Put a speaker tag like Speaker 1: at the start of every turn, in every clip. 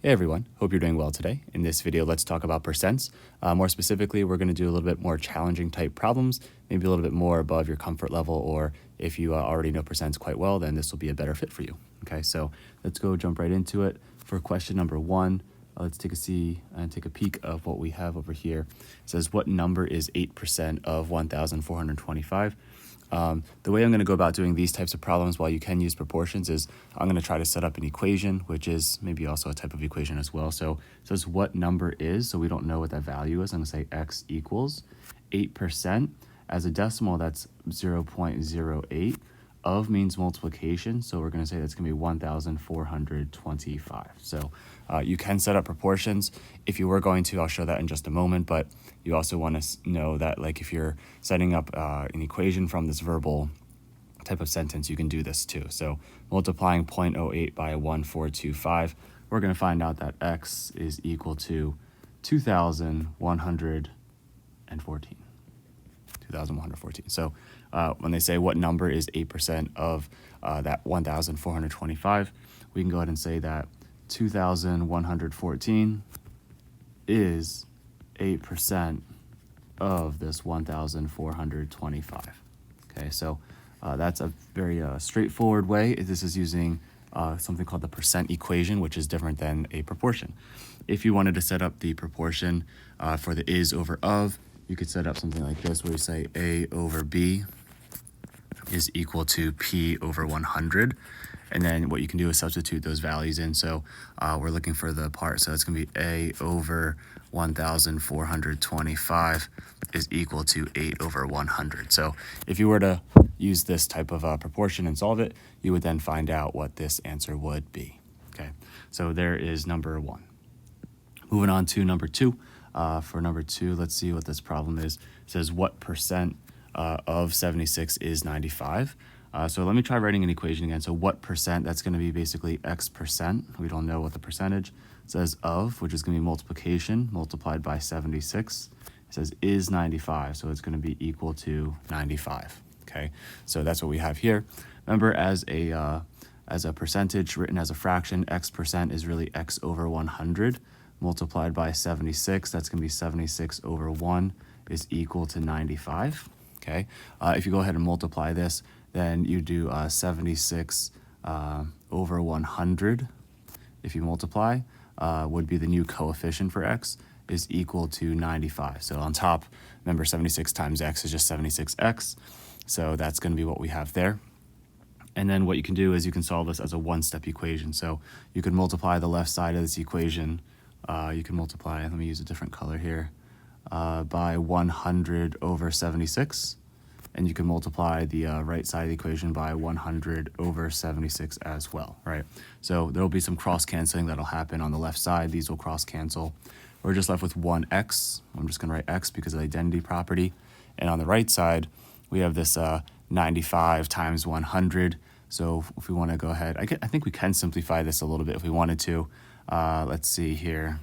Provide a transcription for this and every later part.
Speaker 1: Hey everyone, hope you're doing well today. In this video, let's talk about percents. More specifically, we're going to do a little bit more challenging type problems, maybe a little bit more above your comfort level, or if you already know percents quite well, then this will be a better fit for you. Okay, so let's go jump right into it. For question number one, let's take a peek of what we have over here. It says, what number is 8% of 1,425? The way I'm going to go about doing these types of problems, while you can use proportions, is I'm going to try to set up an equation, which is maybe also a type of equation as well. So it says what number is, so we don't know what that value is. I'm going to say x equals 8%. As a decimal, that's 0.08. Of means multiplication, so we're going to say that's going to be 1,425. So you can set up proportions. If you were going to, I'll show that in just a moment, but you also want to know that, like, if you're setting up an equation from this verbal type of sentence, you can do this too. So multiplying 0.08 by 1,425, we're going to find out that x is equal to 2,114. 2,114. So when they say what number is 8% of that 1,425, we can go ahead and say that 2,114 is 8% of this 1,425. Okay, so that's a very straightforward way. This is using something called the percent equation, which is different than a proportion. If you wanted to set up the proportion for the is over of, you could set up something like this, where you say A over B is equal to P over 100. And then what you can do is substitute those values in. So we're looking for the part. So it's going to be A over 1,425 is equal to 8 over 100. So if you were to use this type of proportion and solve it, you would then find out what this answer would be. Okay, so there is number one. Moving on to number two. For number two, let's see what this problem is. It says, what percent of 76 is 95? So let me try writing an equation again. So what percent, that's going to be basically x percent. We don't know what the percentage. It says of, which is going to be multiplication, multiplied by 76. It says is 95, so it's going to be equal to 95. Okay, so that's what we have here. Remember, as a percentage written as a fraction, x percent is really x over 100. Multiplied by 76, that's going to be 76 over 1 is equal to 95. Okay, if you go ahead and multiply this, then you do 76 over 100. If you multiply, would be the new coefficient for x, is equal to 95. So on top, remember 76 times x is just 76x. So that's going to be what we have there. And then what you can do is you can solve this as a one-step equation. So you can multiply the left side of this equation. You can multiply, let me use a different color here, by 100 over 76. And you can multiply the right side of the equation by 100 over 76 as well, right? So there will be some cross-canceling that'll happen on the left side. These will cross-cancel. We're just left with 1x. I'm just going to write x because of the identity property. And on the right side, we have this 95 times 100. So if we want to go ahead, I think we can simplify this a little bit if we wanted to. Let's see here.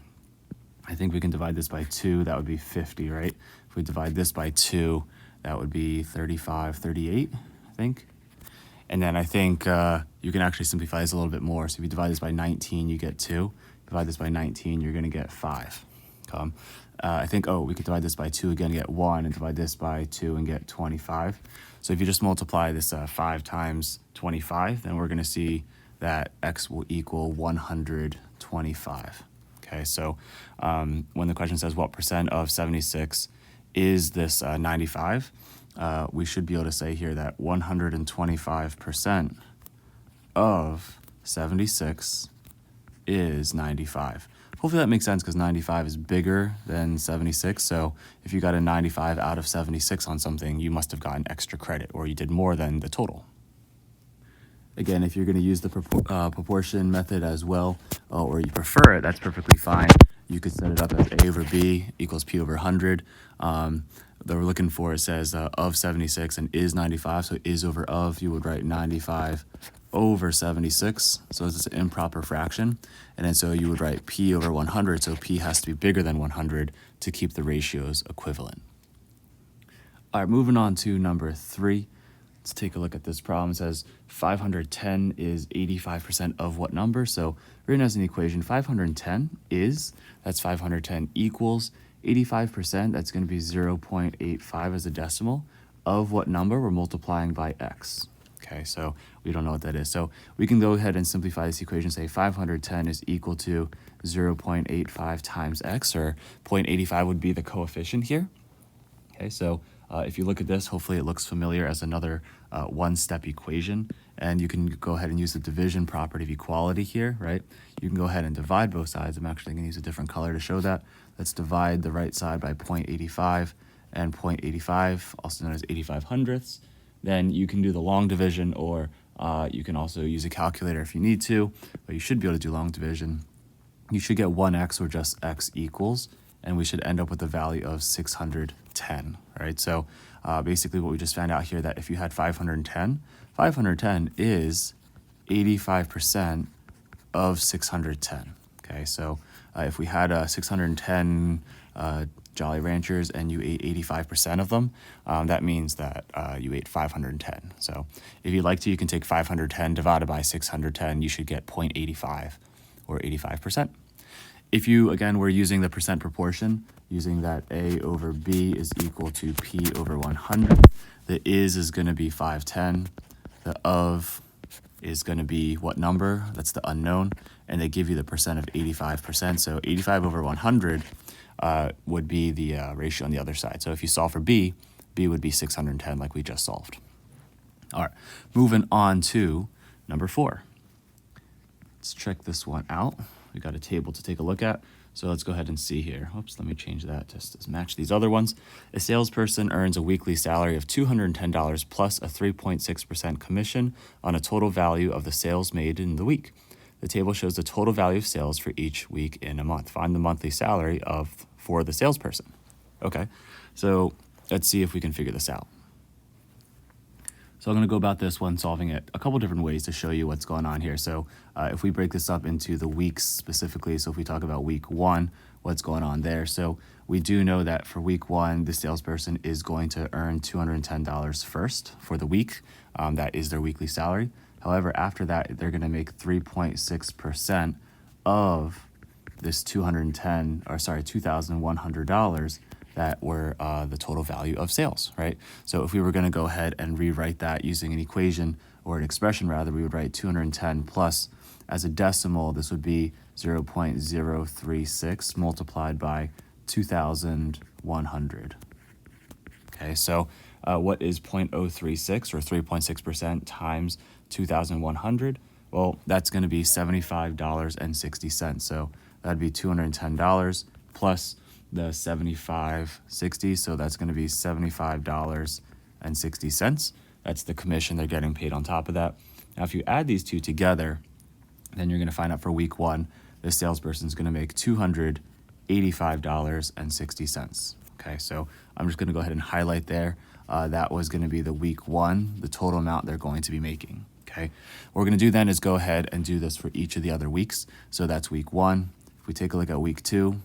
Speaker 1: I think we can divide this by 2. That would be 50, right? If we divide this by 2, that would be 35, 38, I think. And then I think you can actually simplify this a little bit more. So if you divide this by 19, you get 2. Divide this by 19, you're going to get 5. I think, we could divide this by 2 again, get 1, and divide this by 2 and get 25. So if you just multiply this 5 times 25, then we're going to see that x will equal 125. Okay, so when the question says what percent of 76 is this 95, we should be able to say here that 125% of 76 is 95. Hopefully that makes sense, because 95 is bigger than 76. So if you got a 95 out of 76 on something, you must have gotten extra credit, or you did more than the total. Again, if you're going to use the proportion method as well, or you prefer it, that's perfectly fine. You could set it up as A over B equals P over 100. That we're looking for, it says of 76 and is 95, so is over of, you would write 95 over 76, so it's an improper fraction. And then so you would write P over 100, so P has to be bigger than 100 to keep the ratios equivalent. All right, moving on to number 3. Let's take a look at this problem. It says 510 is 85% of what number? So written as an equation, 510 is, that's 510 equals 85%, that's going to be 0.85 as a decimal, of what number? We're multiplying by x. Okay, so we don't know what that is. So we can go ahead and simplify this equation, say 510 is equal to 0.85 times x, or 0.85 would be the coefficient here. Okay, so if you look at this, hopefully it looks familiar as another one-step equation, and you can go ahead and use the division property of equality here, right? You can go ahead and divide both sides. I'm actually going to use a different color to show that. Let's divide the right side by 0.85 and 0.85, also known as 85 hundredths. Then you can do the long division, or you can also use a calculator if you need to, but you should be able to do long division. You should get 1x, or just x equals, and we should end up with a value of 610, right? So basically what we just found out here, that if you had 510, 510 is 85% of 610, okay? So if we had 610 Jolly Ranchers and you ate 85% of them, that means that you ate 510. So if you'd like to, you can take 510 divided by 610, you should get 0.85, or 85%. If you, again, were using the percent proportion, using that A over B is equal to P over 100, the is going to be 510, the of is going to be what number? That's the unknown, and they give you the percent of 85%, so 85 over 100 would be the ratio on the other side. So if you solve for B, B would be 610 like we just solved. All right, moving on to number 4. Let's check this one out. We got a table to take a look at. So let's go ahead and see here. Oops, let me change that just to match these other ones. A salesperson earns a weekly salary of $210 plus a 3.6% commission on a total value of the sales made in the week. The table shows the total value of sales for each week in a month. Find the monthly salary for the salesperson. Okay, so let's see if we can figure this out. So I'm going to go about this one, solving it a couple different ways to show you what's going on here. So if we break this up into the weeks specifically, so if we talk about week 1, what's going on there? So we do know that for week 1, the salesperson is going to earn $210 first for the week. That is their weekly salary. However, after that, they're going to make 3.6% of this $2,100 that were the total value of sales, right? So if we were going to go ahead and rewrite that using an equation, or an expression rather, we would write 210 plus, as a decimal, this would be 0.036 multiplied by 2,100. Okay, so what is 0.036, or 3.6% times 2,100? Well, that's going to be $75.60. So that'd be $210 plus the 75.60, so that's going to be $75.60. That's the commission they're getting paid on top of that. Now, if you add these two together, then you're going to find out for week 1, the salesperson is going to make $285.60. Okay, so I'm just going to go ahead and highlight there. That was going to be the week 1, the total amount they're going to be making. Okay, what we're going to do then is go ahead and do this for each of the other weeks. So that's week 1. If we take a look at week 2,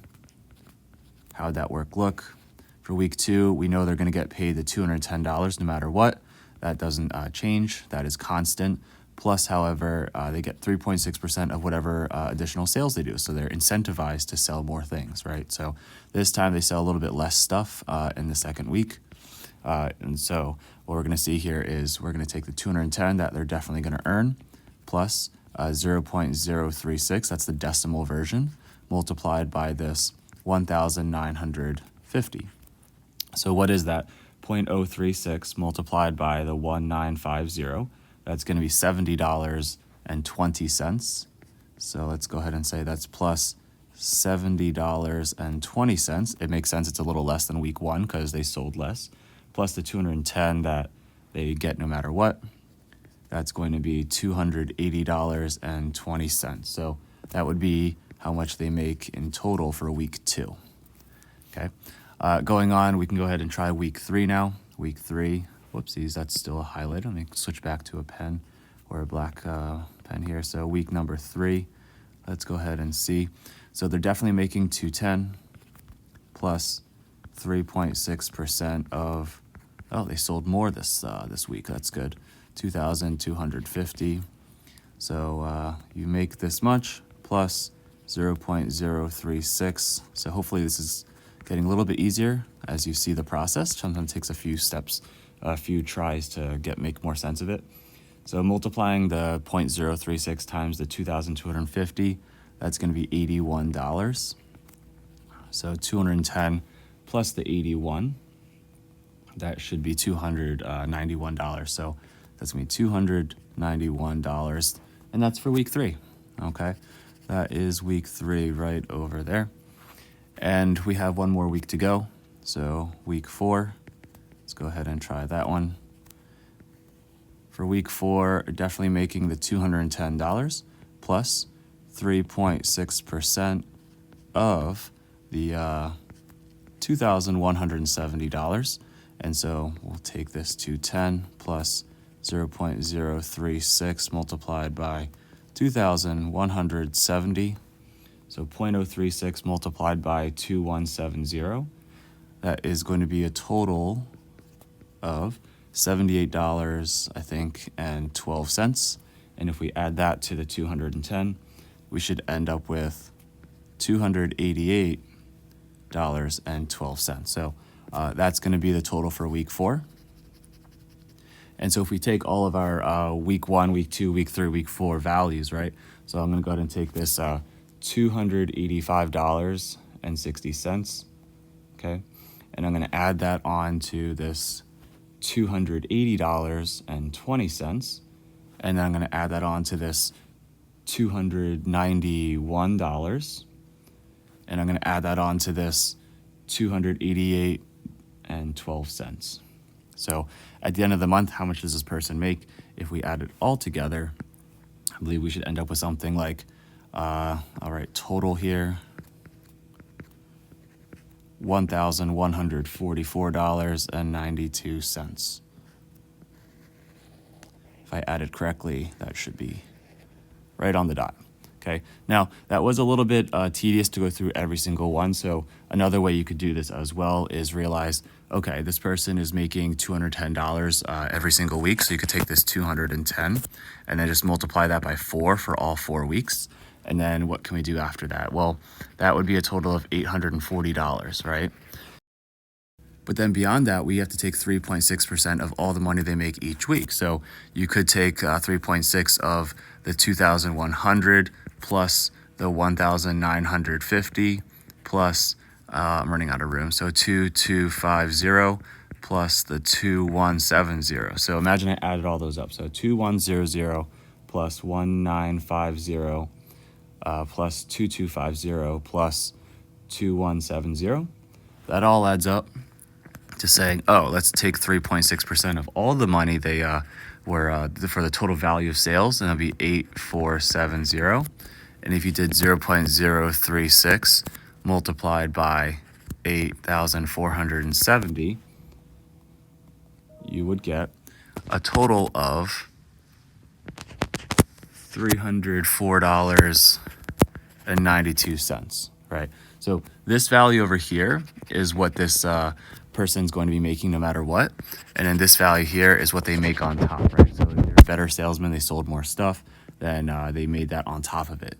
Speaker 1: how would that work look? For week 2, we know they're going to get paid the $210 no matter what. That doesn't change. That is constant. Plus, however, they get 3.6% of whatever additional sales they do. So they're incentivized to sell more things, right? So this time they sell a little bit less stuff in the second week. And so what we're going to see here is we're going to take the 210 that they're definitely going to earn plus 0.036, that's the decimal version, multiplied by this 1,950. So what is that? 0.036 multiplied by the 1,950. That's going to be $70.20. So let's go ahead and say that's plus $70.20. It makes sense. It's a little less than week 1 because they sold less. Plus the 210 that they get no matter what. That's going to be $280.20. So that would be how much they make in total for week 2. Okay, going on, we can go ahead and try week 3 now. Week 3, whoopsies, that's still a highlight. Let me switch back to a pen or a black pen here. So week number 3, let's go ahead and see. So they're definitely making 210 plus 3.6% of Oh, they sold more this week. That's good. 2,250. So you make this much plus 0.036. So hopefully this is getting a little bit easier as you see the process. Sometimes it takes a few steps, a few tries to make more sense of it. So multiplying the 0.036 times the 2,250, that's going to be $81. So 210 plus the 81, that should be $291. So that's going to be $291, and that's for week 3. Okay, that is week 3 right over there. And we have one more week to go. So week 4, let's go ahead and try that one. For week 4, definitely making the $210 plus 3.6% of the $2,170. And so we'll take this 210 plus 0.036 multiplied by 2,170. So 0.036 multiplied by 2,170. That is going to be a total of $78, I think, and 12 cents. And if we add that to the 210, we should end up with $288.12. So that's going to be the total for week 4. And so if we take all of our week 1, week 2, week 3, week 4 values, right? So I'm going to go ahead and take this $285.60, okay? And I'm going to add that on to this $280.20. And then I'm going to add that on to this $291. And I'm going to add that on to this $288.12. So at the end of the month, how much does this person make? If we add it all together, I believe we should end up with something like, all right, total here, $1,144.92. If I add it correctly, that should be right on the dot. Okay, now that was a little bit tedious to go through every single one. So another way you could do this as well is realize, okay, this person is making $210 every single week. So you could take this 210 and then just multiply that by 4 for all 4 weeks. And then what can we do after that? Well, that would be a total of $840, right? But then beyond that, we have to take 3.6% of all the money they make each week. So you could take 3.6 of the 2,100 plus the 1,950 plus, I'm running out of room, so 2,250 plus the 2,170. So imagine I added all those up. So 2,100 plus 1,950 plus 2,250 plus 2,170. That all adds up to saying, oh, let's take 3.6% of all the money they were for the total value of sales, and that'll be 8,470. And if you did 0.036 multiplied by 8,470, you would get a total of $304.92, right? So this value over here is what this person's going to be making no matter what. And then this value here is what they make on top, right? So if they're a better salesman, they sold more stuff, then they made that on top of it.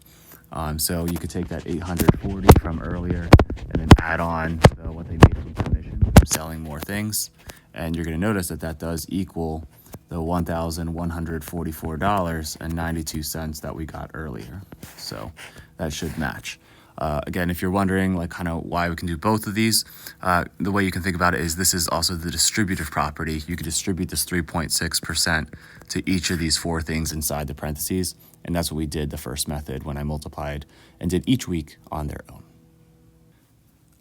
Speaker 1: So you could take that 840 from earlier and then add on what they made from commission from selling more things. And you're going to notice that that does equal the $1,144.92 that we got earlier. So that should match. Again, if you're wondering like kind of why we can do both of these, the way you can think about it is this is also the distributive property. You can distribute this 3.6% to each of these 4 things inside the parentheses. And that's what we did the first method when I multiplied and did each week on their own.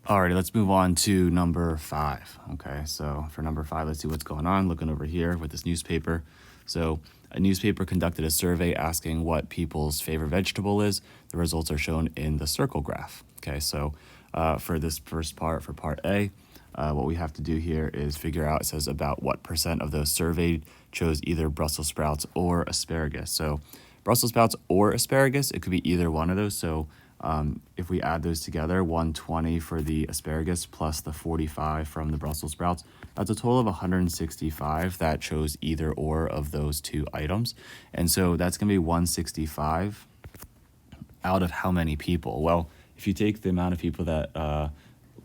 Speaker 1: Alrighty, let's move on to number 5. Okay, so for number 5, let's see what's going on. Looking over here with this newspaper. So a newspaper conducted a survey asking what people's favorite vegetable is. The results are shown in the circle graph. Okay, so for this first part, for part A, what we have to do here is figure out, it says about what percent of those surveyed chose either Brussels sprouts or asparagus. So Brussels sprouts or asparagus, it could be either one of those. So If we add those together, 120 for the asparagus plus the 45 from the Brussels sprouts, that's a total of 165 that chose either or of those two items. And so that's going to be 165 out of how many people? Well, if you take the amount of people that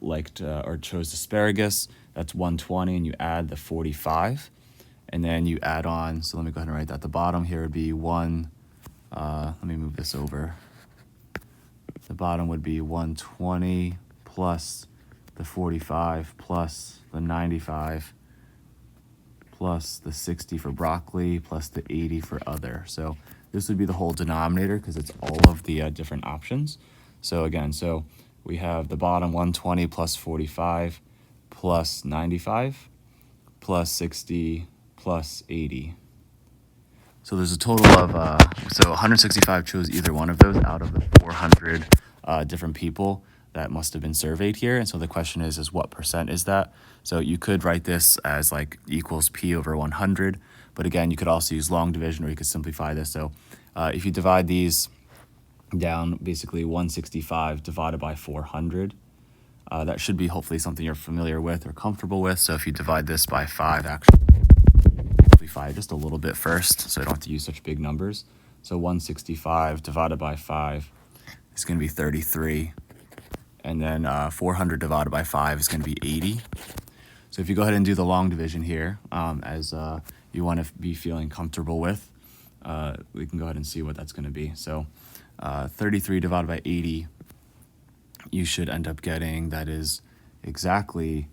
Speaker 1: liked or chose asparagus, that's 120, and you add the 45, and then you add on, so let me go ahead and write that at the bottom here would be let me move this over. The bottom would be 120 plus the 45 plus the 95 plus the 60 for broccoli plus the 80 for other. So this would be the whole denominator because it's all of the different options. So again, so we have the bottom 120 plus 45 plus 95 plus 60 plus 80. So there's a total of, so 165 chose either one of those out of the 400 different people that must have been surveyed here. And so the question is what percent is that? So you could write this as like equals P over 100. But again, you could also use long division, or you could simplify this. So if you divide these down, basically 165 divided by 400, that should be hopefully something you're familiar with or comfortable with. So if you divide this by 5, actually, simplify just a little bit first so I don't have to use such big numbers. So 165 divided by 5 is going to be 33. And then 400 divided by 5 is going to be 80. So if you go ahead and do the long division here, as you want to be feeling comfortable with, we can go ahead and see what that's going to be. So 33 divided by 80, you should end up getting, that is exactly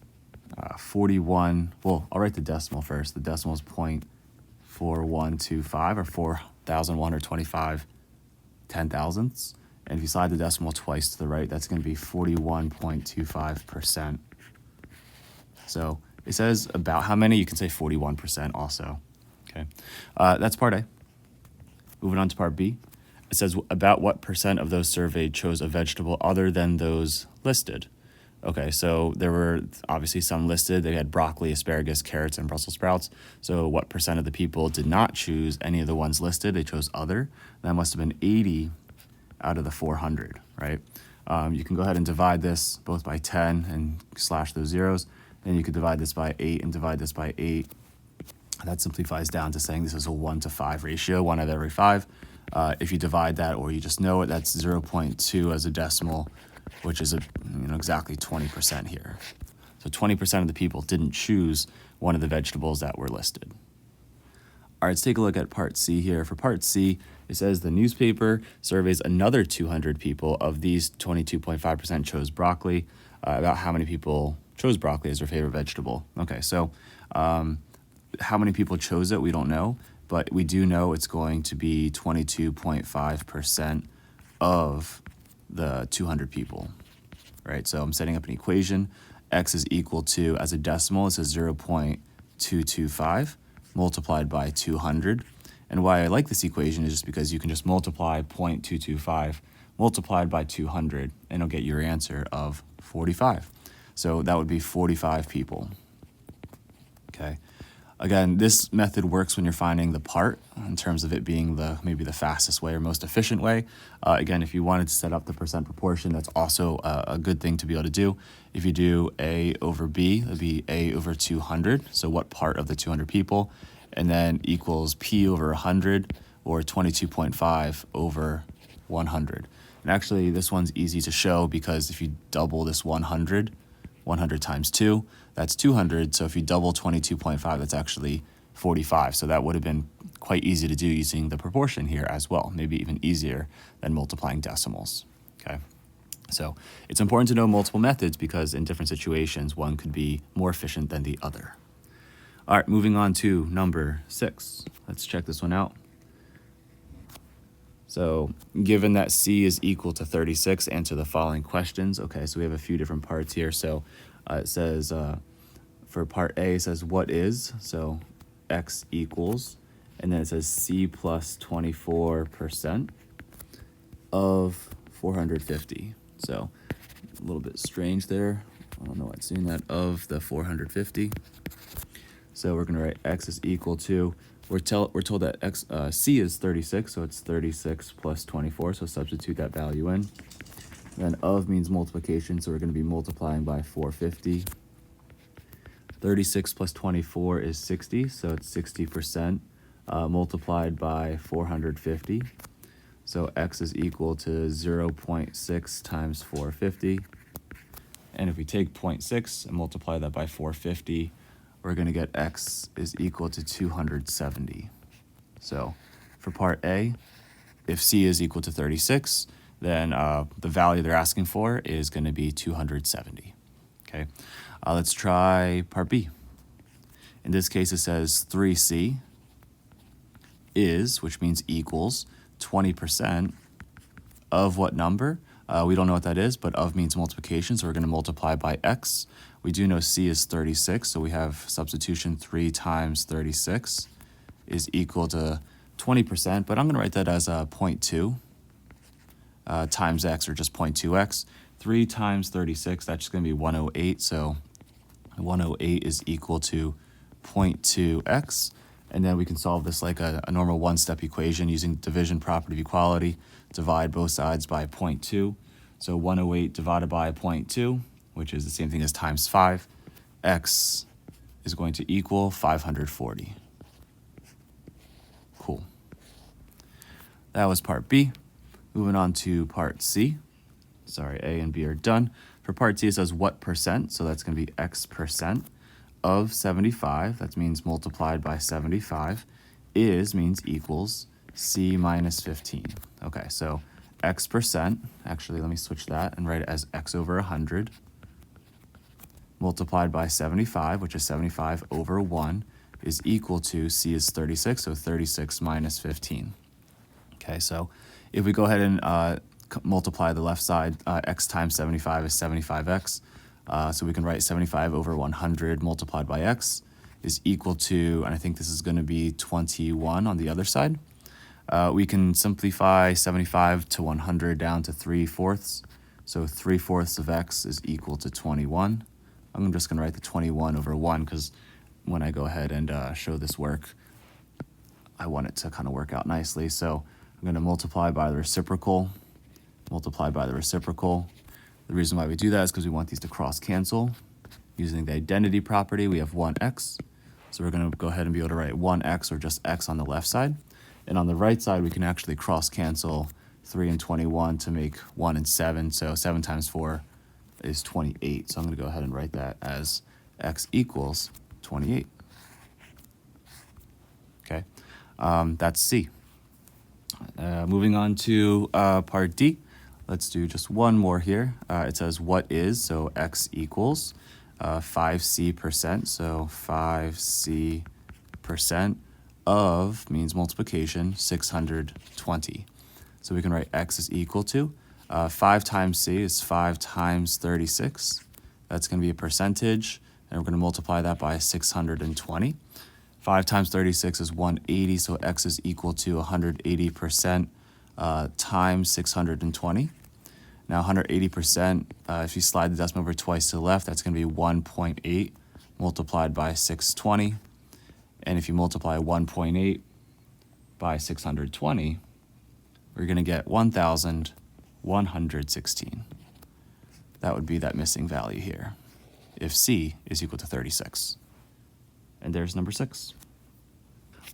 Speaker 1: 41. Well, I'll write the decimal first. The decimal is 0.4125 or 4,125 10,000ths. And if you slide the decimal twice to the right, that's going to be 41.25%. So it says about how many, you can say 41% also. Okay, that's part A. Moving on to part B. It says about what percent of those surveyed chose a vegetable other than those listed. Okay, so there were obviously some listed. They had broccoli, asparagus, carrots, and Brussels sprouts. So what percent of the people did not choose any of the ones listed? They chose other. That must have been 80 out of the 400, right? You can go ahead and divide this both by 10 and slash those zeros. Then you could divide this by 8 and divide this by 8. That simplifies down to saying this is a 1 to 5 ratio, 1 out of every 5. If you divide that, or you just know it, that's 0.2 as a decimal, which is exactly 20% here. So 20% of the people didn't choose one of the vegetables that were listed. All right, let's take a look at part C here. For part C, it says the newspaper surveys another 200 people. Of these, 22.5% chose broccoli. About how many people chose broccoli as their favorite vegetable? Okay, so how many people chose it, we don't know, but we do know it's going to be 22.5% of the 200 people, right? So I'm setting up an equation. X is equal to, as a decimal, it says 0.225 multiplied by 200. And why I like this equation is just because you can just multiply 0.225 multiplied by 200, and it'll get your answer of 45. So that would be 45 people. Okay. Again, this method works when you're finding the part in terms of it being maybe the fastest way or most efficient way. Again, if you wanted to set up the percent proportion, that's also a good thing to be able to do. If you do A over B, it would be A over 200. So what part of the 200 people? And then equals P over 100, or 22.5 over 100. And actually, this one's easy to show because if you double this 100 times 2, that's 200. So if you double 22.5, that's actually 45. So that would have been quite easy to do using the proportion here as well, maybe even easier than multiplying decimals. Okay. So it's important to know multiple methods because in different situations, one could be more efficient than the other. All right, moving on to number 6. Let's check this one out. So given that C is equal to 36, answer the following questions. Okay, so we have a few different parts here. So it says, for part A, it says what is, so X equals, and then it says C plus 24% of 450. So a little bit strange there. I don't know why it's doing that, of the 450. So we're going to write X is equal to, we're told that C is 36, so it's 36 plus 24, so substitute that value in. Then of means multiplication, so we're going to be multiplying by 450. 36 plus 24 is 60, so it's 60% multiplied by 450. So x is equal to 0.6 times 450. And if we take 0.6 and multiply that by 450, we're going to get x is equal to 270. So for part A, if c is equal to 36, then the value they're asking for is going to be 270. Okay, let's try part B. In this case, it says 3c is, which means equals, 20% of what number? We don't know what that is, but of means multiplication, so we're going to multiply by x. We do know c is 36, so we have substitution 3 times 36 is equal to 20%, but I'm going to write that as 0.2 times x, or just 0.2x. 3 times 36, that's just going to be 108, so 108 is equal to 0.2x. And then we can solve this like a normal one-step equation using division property of equality. Divide both sides by 0.2. So 108 divided by 0.2, which is the same thing as times 5. X is going to equal 540. Cool. That was part B. Moving on to part C. Sorry, A and B are done. For part C, it says what percent, so that's going to be x percent of 75, that means multiplied by 75, is means equals c minus 15. Okay, so x percent, actually let me switch that and write it as x over 100, multiplied by 75, which is 75 over 1, is equal to, c is 36, so 36 minus 15. Okay, so if we go ahead and multiply the left side, x times 75 is 75x. So we can write 75 over 100 multiplied by x is equal to, and I think this is going to be 21 on the other side. We can simplify 75 to 100 down to 3/4. So 3/4 of x is equal to 21. I'm just going to write the 21 over 1 because when I go ahead and show this work, I want it to kind of work out nicely. So I'm going to multiply by the reciprocal, multiply by the reciprocal. The reason why we do that is because we want these to cross cancel. Using the identity property, we have 1x. So we're going to go ahead and be able to write 1x, or just x, on the left side. And on the right side, we can actually cross cancel 3 and 21 to make 1 and 7. So 7 times 4 is 28. So I'm going to go ahead and write that as x equals 28. Okay, that's C. Moving on to part D. Let's do just one more here. It says what is, so x equals 5c percent, so 5c percent of means multiplication, 620. So we can write x is equal to 5 times c is 5 times 36. That's going to be a percentage, and we're going to multiply that by 620. 5 times 36 is 180, so x is equal to 180% times 620. Now 180%, if you slide the decimal over twice to the left, that's going to be 1.8 multiplied by 620. And if you multiply 1.8 by 620, we're going to get 1,116. That would be that missing value here, if c is equal to 36. And there's number 6.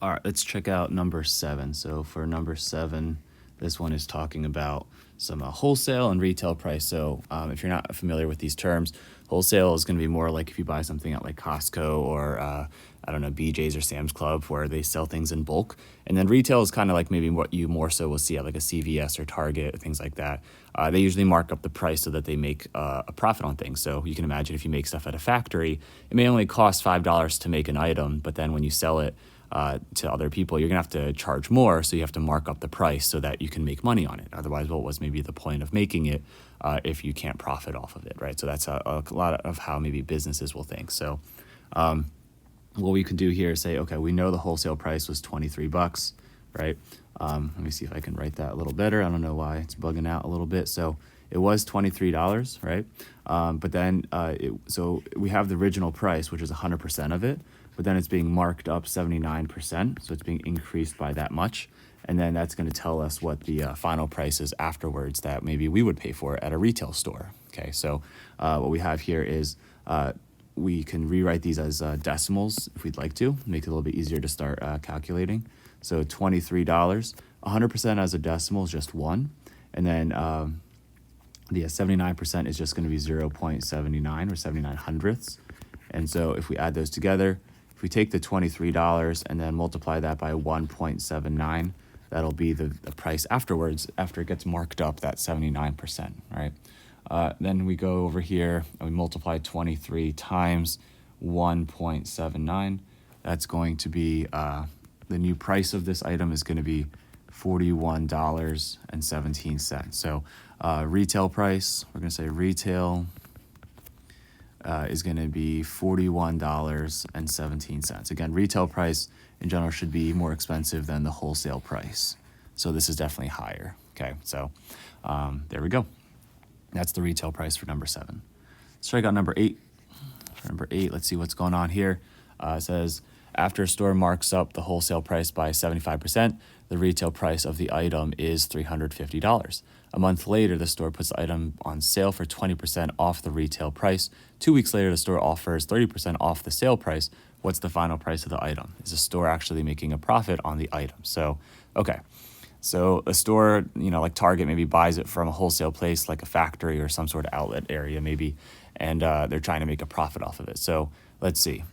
Speaker 1: All right, let's check out number 7. So for number 7, this one is talking about some wholesale and retail price. So if you're not familiar with these terms, wholesale is going to be more like if you buy something at like Costco or I don't know, BJ's or Sam's Club, where they sell things in bulk. And then retail is kind of like maybe what you more so will see at like a CVS or Target, things like that. They usually mark up the price so that they make a profit on things. So you can imagine if you make stuff at a factory, it may only cost $5 to make an item, but then when you sell it to other people, you're gonna have to charge more, so you have to mark up the price so that you can make money on it. Otherwise, what was maybe the point of making it if you can't profit off of it, right? So that's a lot of how maybe businesses will think. So what we can do here is say, okay, we know the wholesale price was $23, right? Let me see if I can write that a little better. I don't know why it's bugging out a little bit. So it was $23, right? But then, so we have the original price, which is 100% of it, but then it's being marked up 79%, so it's being increased by that much. and then that's going to tell us what the final price is afterwards that maybe we would pay for at a retail store. Okay, so what we have here is we can rewrite these as decimals if we'd like to, make it a little bit easier to start calculating. So $23, 100% as a decimal is just 1, and then the 79% is just going to be 0.79 or 79 hundredths. And so if we add those together, if we take the $23 and then multiply that by 1.79, that'll be the price afterwards after it gets marked up that 79%, right? Then we go over here and we multiply 23 times 1.79. That's going to be, the new price of this item is going to be $41.17. So retail price, we're going to say retail is going to be $41.17. Again, retail price in general should be more expensive than the wholesale price. So this is definitely higher. Okay, so there we go. That's the retail price for number 7. Let's check out number 8. For number 8, let's see what's going on here. It says, after a store marks up the wholesale price by 75%, the retail price of the item is $350. A month later, the store puts the item on sale for 20% off the retail price. 2 weeks later, the store offers 30% off the sale price. What's the final price of the item? Is the store actually making a profit on the item? So, okay. So a store, like Target, maybe buys it from a wholesale place like a factory or some sort of outlet area maybe, and they're trying to make a profit off of it. So let's see.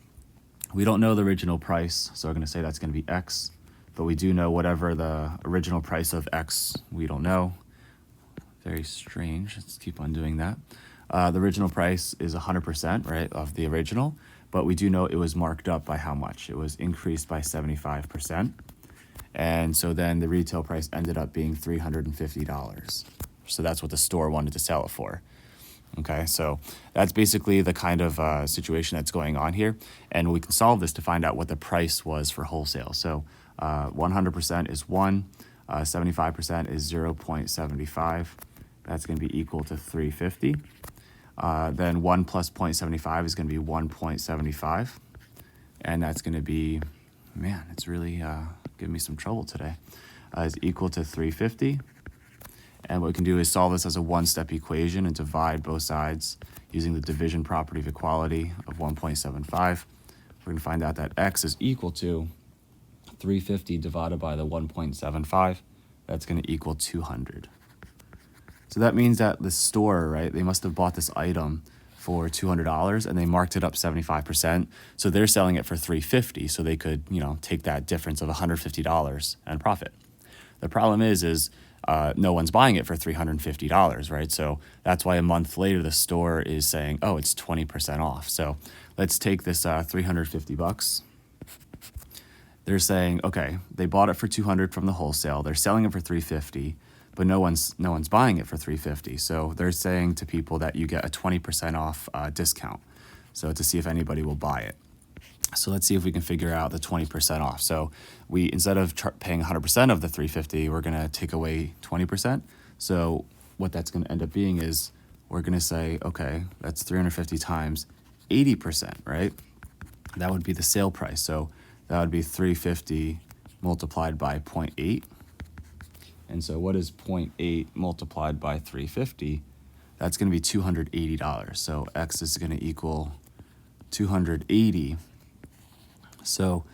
Speaker 1: We don't know the original price, so we're going to say that's going to be X, but we do know whatever the original price of X, we don't know. Very strange. Let's keep on doing that. The original price is 100%, right, of the original, but we do know it was marked up by how much? It was increased by 75%. And so then the retail price ended up being $350. So that's what the store wanted to sell it for. Okay, so that's basically the kind of situation that's going on here. And we can solve this to find out what the price was for wholesale. So 100% is 1, 75% is 0.75. That's going to be equal to 350. Then 1 plus 0.75 is going to be 1.75. And that's going to be, man, it's really giving me some trouble today, is equal to 350. And what we can do is solve this as a one-step equation and divide both sides using the division property of equality of 1.75. We're going to find out that x is equal to 350 divided by the 1.75. That's going to equal 200. So that means that the store, right, they must have bought this item for $200 and they marked it up 75%. So they're selling it for $350, so they could, take that difference of $150 and profit. The problem is no one's buying it for $350, right? So that's why a month later the store is saying, oh, it's 20% off. So let's take this $350. They're saying, okay, they bought it for $200 from the wholesale. They're selling it for $350, but no one's buying it for $350. So they're saying to people that you get a 20% off discount. So to see if anybody will buy it. So let's see if we can figure out the 20% off. So we, instead of paying 100% of the $350, we're going to take away 20%. So what that's going to end up being is we're going to say, okay, that's 350 times 80%, right? That would be the sale price. So that would be 350 multiplied by 0.8. And so what is 0.8 multiplied by 350? That's going to be $280. So X is going to equal 280. So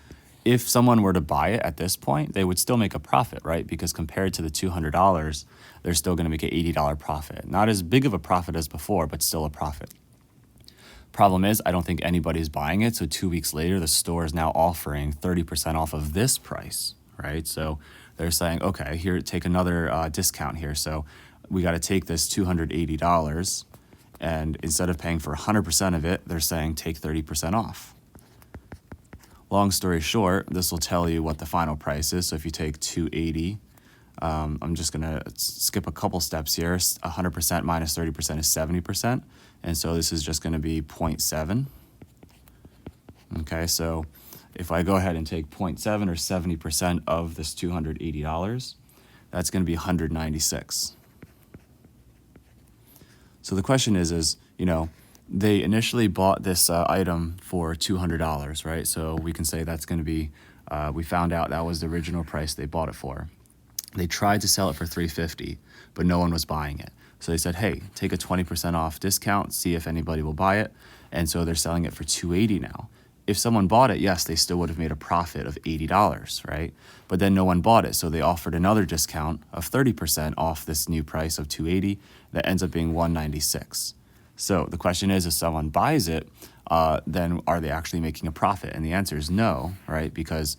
Speaker 1: if someone were to buy it at this point, they would still make a profit, right? Because compared to the $200, they're still going to make an $80 profit. Not as big of a profit as before, but still a profit. Problem is, I don't think anybody's buying it. So 2 weeks later, the store is now offering 30% off of this price, right? So they're saying, okay, here, take another discount here. So we got to take this $280, and instead of paying for 100% of it, they're saying take 30% off. Long story short, this will tell you what the final price is. So if you take 280, I'm just going to skip a couple steps here. 100% minus 30% is 70%. And so this is just going to be 0.7. Okay, so if I go ahead and take 0.7 or 70% of this $280, that's going to be 196. So the question is, they initially bought this item for $200, right? So we can say that's going to be, we found out that was the original price they bought it for. They tried to sell it for $350, but no one was buying it. So they said, hey, take a 20% off discount, see if anybody will buy it. And so they're selling it for $280 now. If someone bought it, yes, they still would have made a profit of $80, right? But then no one bought it, so they offered another discount of 30% off this new price of $280 that ends up being $196. So the question is, if someone buys it, then are they actually making a profit? And the answer is no, right? Because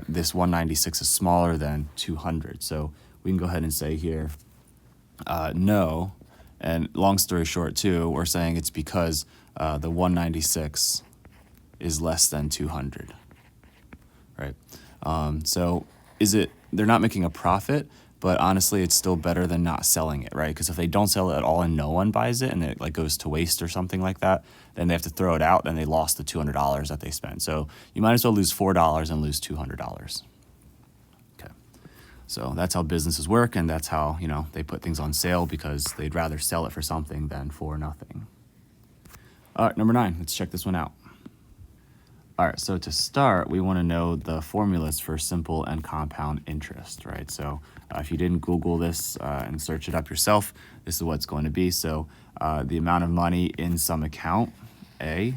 Speaker 1: this 196 is smaller than 200. So we can go ahead and say here, no. And long story short, too, we're saying it's because the 196 is less than 200, right? So they're not making a profit, but honestly, it's still better than not selling it, right? Because if they don't sell it at all and no one buys it and it like goes to waste or something like that, then they have to throw it out and they lost the $200 that they spent. So you might as well lose $4 and lose $200. Okay. So that's how businesses work, and that's how, they put things on sale, because they'd rather sell it for something than for nothing. All right, number 9, let's check this one out. All right, so to start, we want to know the formulas for simple and compound interest, right? So if you didn't Google this and search it up yourself, this is what it's going to be. So the amount of money in some account, A,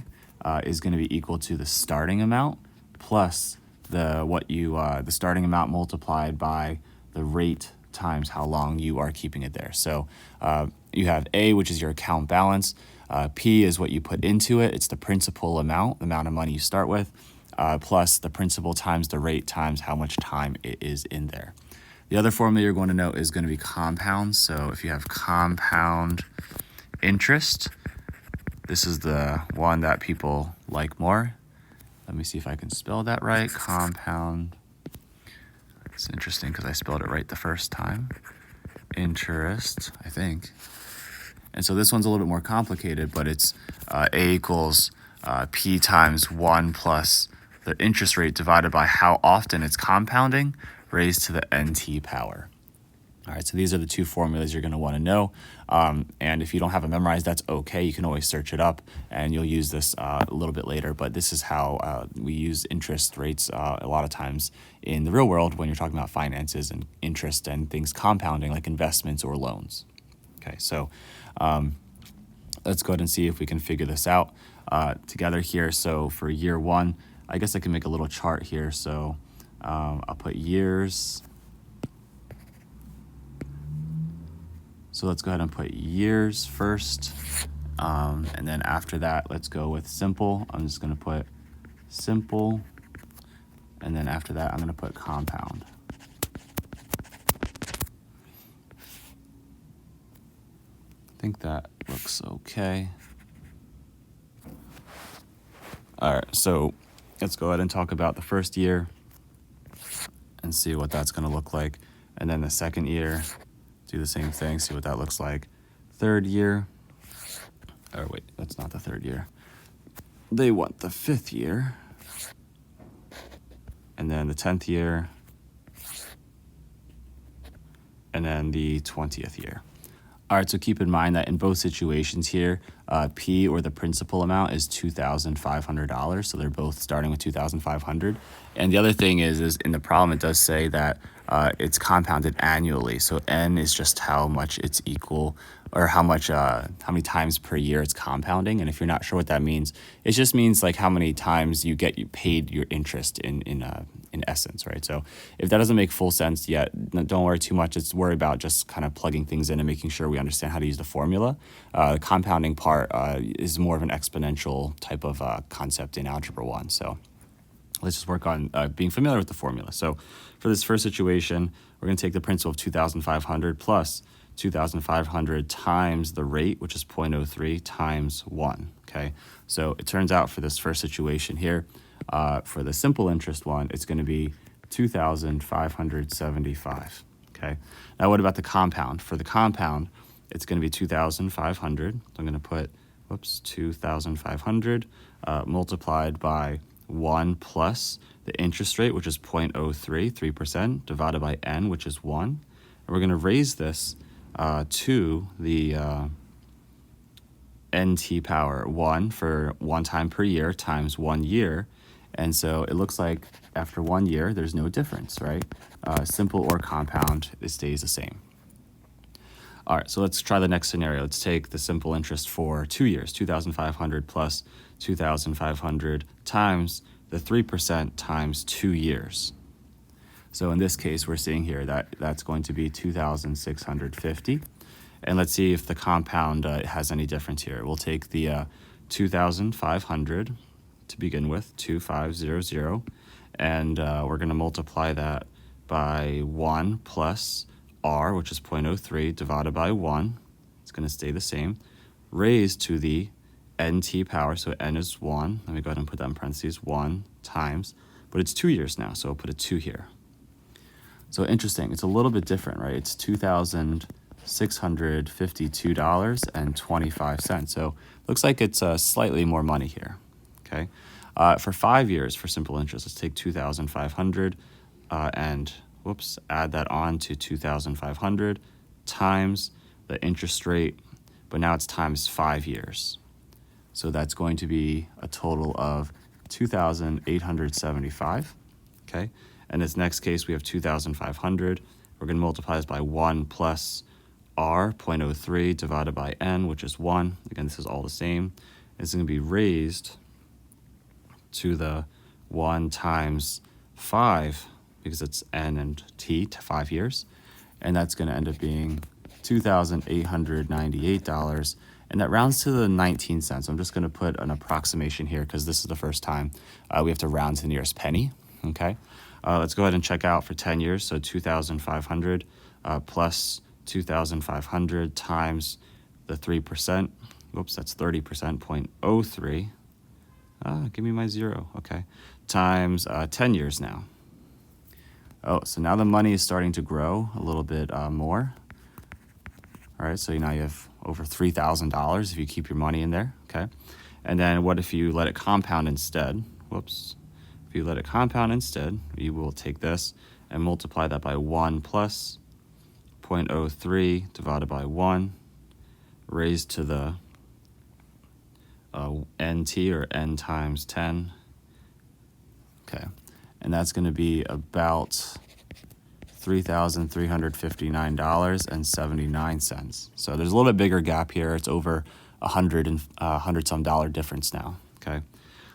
Speaker 1: is going to be equal to the starting amount plus the starting amount multiplied by the rate times how long you are keeping it there. So you have A, which is your account balance. P is what you put into it. It's the principal amount, the amount of money you start with, plus the principal times the rate times how much time it is in there. The other formula you're going to know is going to be compound. So if you have compound interest, this is the one that people like more. Let me see if I can spell that right. Compound. It's interesting because I spelled it right the first time. Interest, I think. And so this one's a little bit more complicated, but it's A equals P times 1 plus the interest rate divided by how often it's compounding raised to the NT power. All right, so these are the two formulas you're going to want to know. And if you don't have it memorized, that's okay. You can always search it up, and you'll use this a little bit later. But this is how we use interest rates a lot of times in the real world when you're talking about finances and interest and things compounding like investments or loans. Okay, so let's go ahead and see if we can figure this out together here. So for year 1, I guess I can make a little chart here. So I'll put years. So let's go ahead and put years first. And then after that, let's go with simple. I'm just going to put simple. And then after that, I'm going to put compound. I think that looks okay. All right, so let's go ahead and talk about the first year and see what that's going to look like. And then the second year, do the same thing, see what that looks like. Third year, or wait, that's not the third year. They want the 5th year. And then the 10th year. And then the 20th year. All right, so keep in mind that in both situations here, P, or the principal amount, is $2,500. So they're both starting with $2,500. And the other thing is in the problem, it does say that it's compounded annually. So N is just how much it's equal, or how many times per year it's compounding. And if you're not sure what that means, it just means like how many times you paid your interest in essence, right? So if that doesn't make full sense yet, don't worry too much. It's worry about just kind of plugging things in and making sure we understand how to use the formula. The compounding part is more of an exponential type of concept in Algebra 1. So let's just work on being familiar with the formula. So for this first situation, we're going to take the principal of 2,500 plus 2,500 times the rate, which is 0.03, times 1, okay? So it turns out for this first situation here, for the simple interest one, it's going to be 2,575, okay? Now what about the compound? For the compound, it's going to be 2,500. So I'm going to put, 2,500 multiplied by 1 plus the interest rate, which is 0.03, 3%, divided by n, which is 1. And we're going to raise this to the NT power 1 for 1 time per year times 1 year. And so it looks like after 1 year, there's no difference, right? Simple or compound, it stays the same. All right, so let's try the next scenario. Let's take the simple interest for 2 years, 2,500 plus 2,500 times the 3% times 2 years. So in this case, we're seeing here that that's going to be 2,650. And let's see if the compound has any difference here. We'll take the 2,500 to begin with, 2,500, and we're going to multiply that by 1 plus r, which is 0.03, divided by 1. It's going to stay the same, raised to the nt power, so n is 1. Let me go ahead and put that in parentheses, 1 times, but it's 2 years now, so I'll put a 2 here. So interesting, it's a little bit different, right? It's $2,652.25. So looks like it's slightly more money here, okay? For 5 years for simple interest, let's take 2,500 and add that on to 2,500 times the interest rate, but now it's times 5 years. So that's going to be a total of 2,875, okay? In this next case, we have 2,500. We're going to multiply this by 1 plus r, 0.03, divided by n, which is 1. Again, this is all the same. It's going to be raised to the 1 times 5, because it's n and t, to 5 years. And that's going to end up being $2,898. And that rounds to the 19 cents. I'm just going to put an approximation here because this is the first time we have to round to the nearest penny, okay? Let's go ahead and check out for 10 years. So 2,500 plus 2,500 times the 3%. Whoops, that's 30%, 0.03. Give me my 0, okay. Times 10 years now. Oh, so now the money is starting to grow a little bit more. All right, so now you have over $3,000 if you keep your money in there, okay? And then what if you let it compound instead? Whoops. If you let it compound instead, you will take this and multiply that by 1 plus 0.03 divided by 1 raised to the nt, or n times 10. Okay, and that's going to be about $3,359.79. So there's a little bit bigger gap here. It's over $100 some dollar difference now, okay?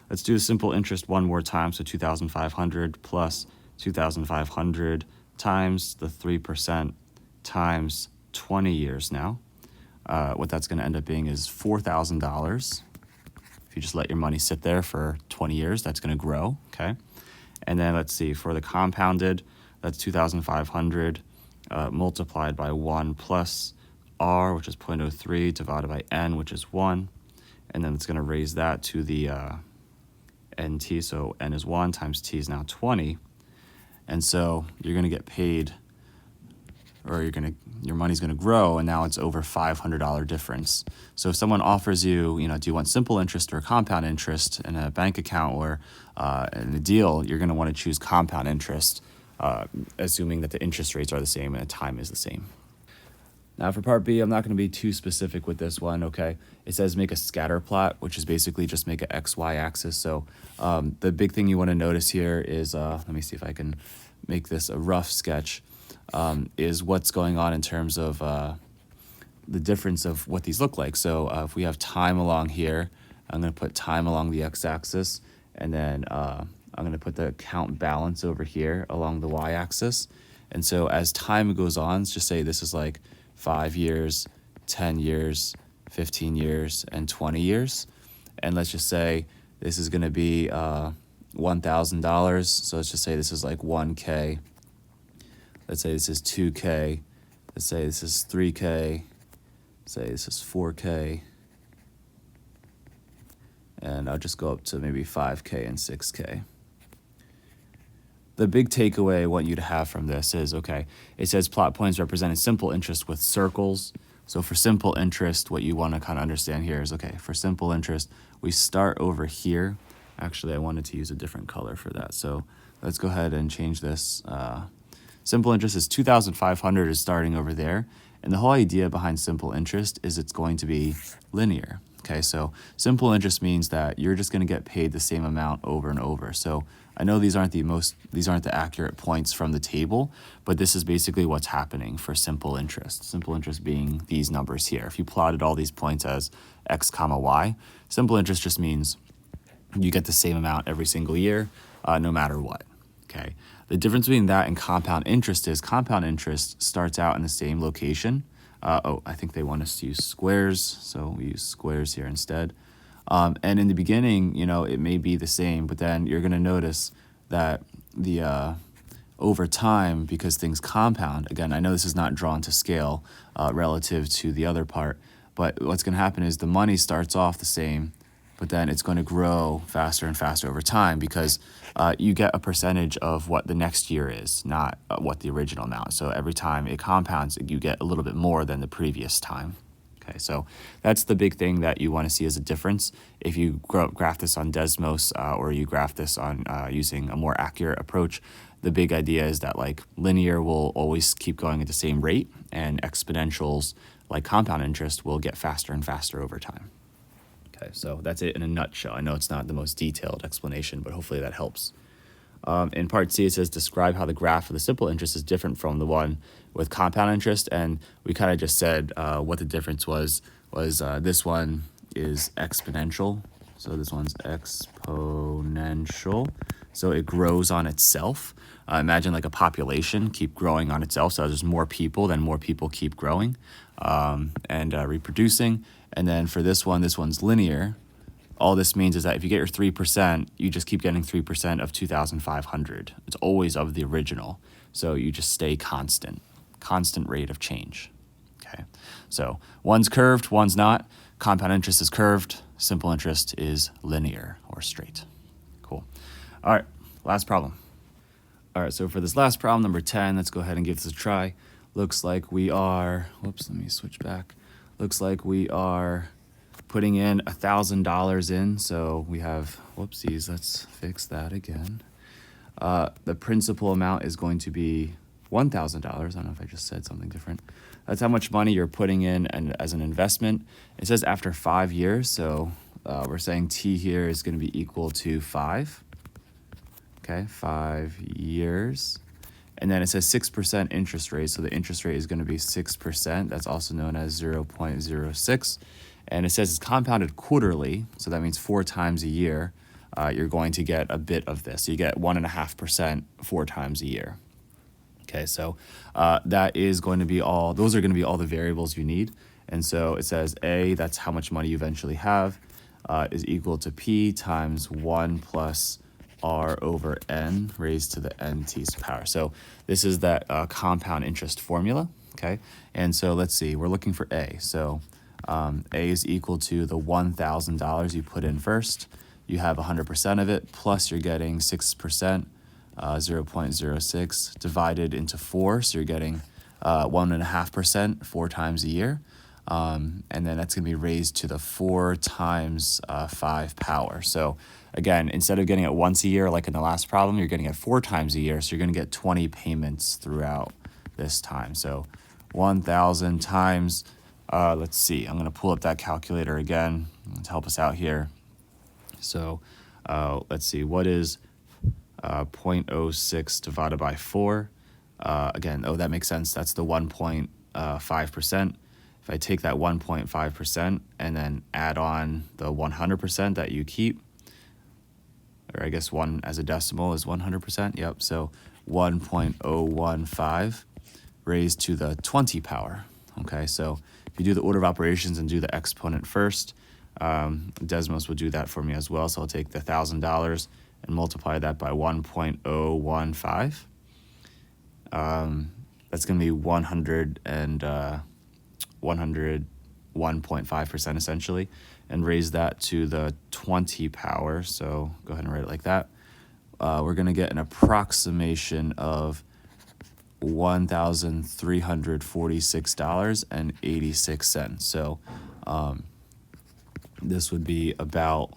Speaker 1: Let's do simple interest one more time. So 2,500 plus 2,500 times the 3% times 20 years now. What that's going to end up being is $4,000. If you just let your money sit there for 20 years, that's going to grow, okay? And then let's see, for the compounded, that's 2,500 multiplied by 1 plus r, which is 0.03, divided by n, which is 1. And then it's going to raise that to the nt, so n is 1 times t is now 20. And so you're going to get paid, or your money's going to grow, and now it's over $500 difference. So if someone offers you, do you want simple interest or compound interest in a bank account or in a deal, you're going to want to choose compound interest, assuming that the interest rates are the same and the time is the same. Now for part B, I'm not going to be too specific with this one, okay? It says make a scatter plot, which is basically just make an XY axis. So the big thing you want to notice here is, let me see if I can make this a rough sketch, is what's going on in terms of the difference of what these look like. So if we have time along here, I'm going to put time along the x-axis, and then I'm going to put the account balance over here along the y-axis. And so as time goes on, let's just say this is like 5 years, 10 years, 15 years, and 20 years. And let's just say this is going to be $1,000. So let's just say this is like 1K. Let's say this is 2K. Let's say this is 3K. Say this is 4K. And I'll just go up to maybe 5K and 6K. The big takeaway I want you to have from this is, okay, it says plot points representing simple interest with circles. So for simple interest, what you want to kind of understand here is, okay, for simple interest, we start over here. Actually, I wanted to use a different color for that. So let's go ahead and change this. Simple interest is 2,500 is starting over there. And the whole idea behind simple interest is it's going to be linear, Okay, so simple interest means that you're just going to get paid the same amount over and over. So I know these aren't the accurate points from the table, but this is basically what's happening for simple interest. Simple interest being these numbers here. If you plotted all these points as x comma y, simple interest just means you get the same amount every single year, no matter what. Okay. The difference between that and compound interest is compound interest starts out in the same location. I think they want us to use squares, so we use squares here instead. And in the beginning, it may be the same, but then you're going to notice that the over time, because things compound, again, I know this is not drawn to scale relative to the other part, but what's going to happen is the money starts off the same, but then it's going to grow faster and faster over time because you get a percentage of what the next year is, not what the original amount. So every time it compounds, you get a little bit more than the previous time. Okay, so that's the big thing that you want to see as a difference. If you graph this on Desmos or you graph this on using a more accurate approach, the big idea is that like linear will always keep going at the same rate, and exponentials like compound interest will get faster and faster over time. Okay, so that's it in a nutshell. I know it's not the most detailed explanation, but hopefully that helps. In part C, it says describe how the graph of the simple interest is different from the one with compound interest, and we kind of just said what the difference was this one is exponential, so this one's exponential, so it grows on itself. Imagine like a population keep growing on itself, so there's more people, then more people keep growing and reproducing. And then for this one's linear. All this means is that if you get your 3%, you just keep getting 3% of 2,500. It's always of the original. So you just stay constant rate of change. Okay. So one's curved, one's not. Compound interest is curved. Simple interest is linear or straight. Cool. All right, last problem. All right, so for this last problem, number 10, let's go ahead and give this a try. Looks like we are, let me switch back. Looks like we are putting in $1,000 in, so we have, whoopsies, let's fix that again. The principal amount is going to be $1,000. I don't know if I just said something different. That's how much money you're putting in and as an investment. It says after 5 years, so we're saying T here is going to be equal to 5. Okay, 5 years. And then it says 6% interest rate, so the interest rate is going to be 6%. That's also known as 0.06. And it says it's compounded quarterly, so that means 4 times a year. You're going to get a bit of this. So you get 1.5% 4 times a year. Okay, so that is going to be all, those are going to be all the variables you need. And so it says A, that's how much money you eventually have, is equal to P times 1 plus R over N raised to the nth power. So this is that compound interest formula, okay? And so let's see, we're looking for A. So A is equal to the $1,000 you put in first. You have 100% of it, plus you're getting 6%, 0.06, divided into 4, so you're getting 1.5% 4 times a year. And then that's going to be raised to the 4 times 5 power. So again, instead of getting it once a year like in the last problem, you're getting it 4 times a year, so you're going to get 20 payments throughout this time. So 1,000 times, let's see, I'm going to pull up that calculator again to help us out here. So let's see, what is 0.06 divided by 4? Again, that makes sense. That's the 1.5%. If I take that 1.5% and then add on the 100% that you keep, or I guess 1 as a decimal is 100%. Yep, so 1.015 raised to the 20 power. Okay, so if you do the order of operations and do the exponent first, Desmos will do that for me as well. So I'll take the $1,000 and multiply that by 1.015. That's going to be 101.5% essentially, and raise that to the 20 power. So go ahead and write it like that. We're going to get an approximation of $1,346.86. So this would be about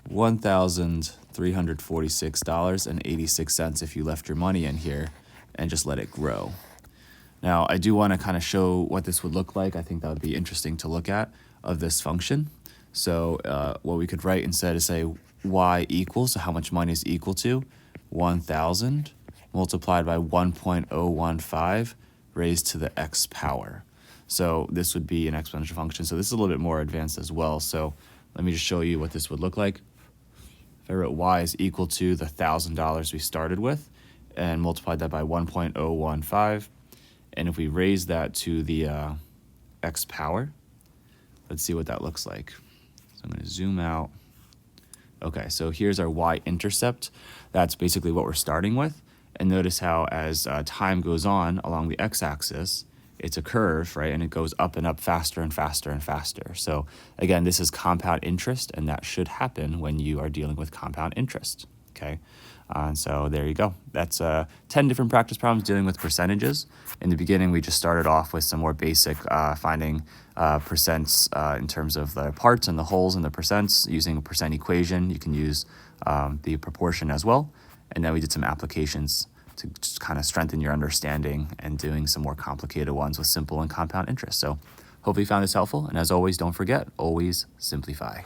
Speaker 1: $1,346.86 if you left your money in here and just let it grow. Now, I do want to kind of show what this would look like. I think that would be interesting to look at. of this function. So what we could write instead is say y equals, so how much money is equal to 1,000 multiplied by 1.015 raised to the x power. So this would be an exponential function. So this is a little bit more advanced as well. So let me just show you what this would look like. If I wrote y is equal to the $1,000 we started with and multiplied that by 1.015, and if we raise that to the x power, let's see what that looks like. So I'm going to zoom out. Okay, so here's our y-intercept. That's basically what we're starting with. And notice how as time goes on along the x-axis, it's a curve, right? And it goes up and up faster and faster and faster. So again, this is compound interest, and that should happen when you are dealing with compound interest, okay? So there you go. That's 10 different practice problems dealing with percentages. In the beginning, we just started off with some more basic finding percents in terms of the parts and the wholes and the percents using a percent equation. You can use the proportion as well. And then we did some applications to just kind of strengthen your understanding and doing some more complicated ones with simple and compound interest. So hopefully you found this helpful. And as always, don't forget, always simplify.